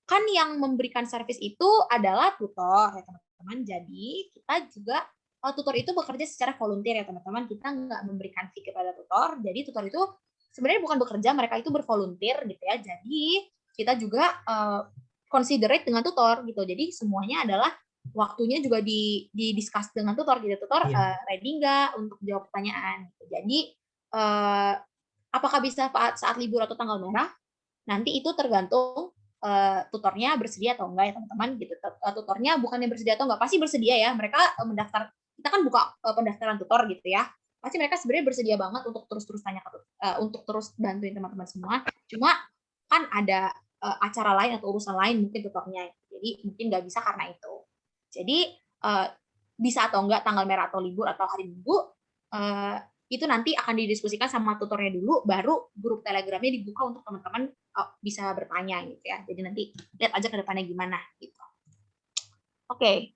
kan yang memberikan service itu adalah tutor ya teman-teman. Jadi kita juga tutor itu bekerja secara volunteer ya teman-teman. Kita nggak memberikan fee kepada tutor. Jadi tutor itu sebenarnya bukan bekerja, mereka itu bervolunteer gitu ya. Jadi kita juga considerate dengan tutor gitu. Jadi semuanya adalah waktunya juga di discuss dengan tutor gitu. Tutor Iya. ready nggak untuk jawab pertanyaan. Gitu. Jadi apakah bisa saat libur atau tanggal merah? Nanti itu tergantung tutornya bersedia atau enggak ya teman-teman gitu. Tutornya bukannya bersedia atau enggak, pasti bersedia ya. Mereka mendaftar, kita kan buka pendaftaran tutor gitu ya. Pasti mereka sebenarnya bersedia banget untuk terus-terus tanya untuk terus bantuin teman-teman semua. Cuma kan ada acara lain atau urusan lain mungkin tutornya. Jadi mungkin nggak bisa karena itu. Jadi bisa atau enggak tanggal merah atau libur atau hari Minggu itu nanti akan didiskusikan sama tutornya dulu, baru grup Telegramnya dibuka untuk teman-teman bisa bertanya gitu ya. Jadi nanti lihat aja ke depannya gimana gitu. Oke.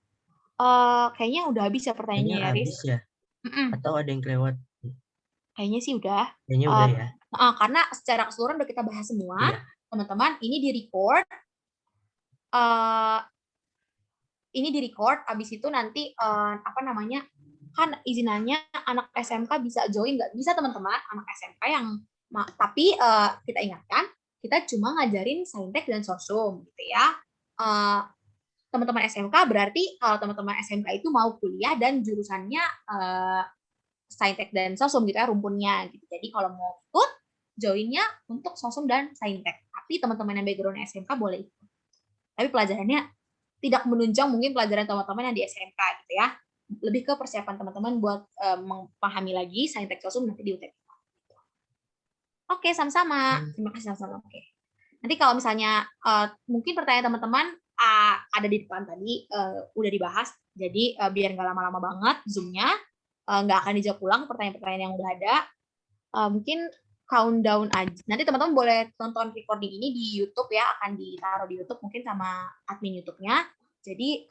Kayaknya udah habis ya pertanyaannya Kayaknya ya, Riz. habis ya? Atau ada yang kelewat? Kayaknya sih udah. Kayaknya udah ya? Karena secara keseluruhan udah kita bahas semua, Iya. teman-teman. Ini di record, abis itu nanti apa namanya, kan izinannya anak SMK bisa join nggak? Bisa teman-teman, anak SMK yang tapi kita ingatkan, kita cuma ngajarin saintek dan sosum gitu ya. Teman-teman SMK berarti kalau teman-teman SMK itu mau kuliah dan jurusannya saintek dan sosum gitu ya, rumpunnya gitu. Jadi kalau mau ikut, joinnya untuk sosum dan saintek. Tapi teman-teman yang background SMK boleh ikut. Tapi pelajarannya tidak menunjang mungkin pelajaran teman-teman yang di SMK gitu ya. Lebih ke persiapan teman-teman buat memahami lagi saintek sosum nanti di UTBK. Oke, sama-sama. Terima kasih sama-sama. Oke. Nanti kalau misalnya mungkin pertanyaan teman-teman ada di depan tadi udah dibahas. Jadi biar nggak lama-lama banget Zoom-nya, nggak akan dijawab ulang pertanyaan-pertanyaan yang udah ada. Mungkin countdown aja. Nanti teman-teman boleh tonton recording ini di YouTube ya, akan ditaruh di YouTube mungkin sama admin YouTube-nya. Jadi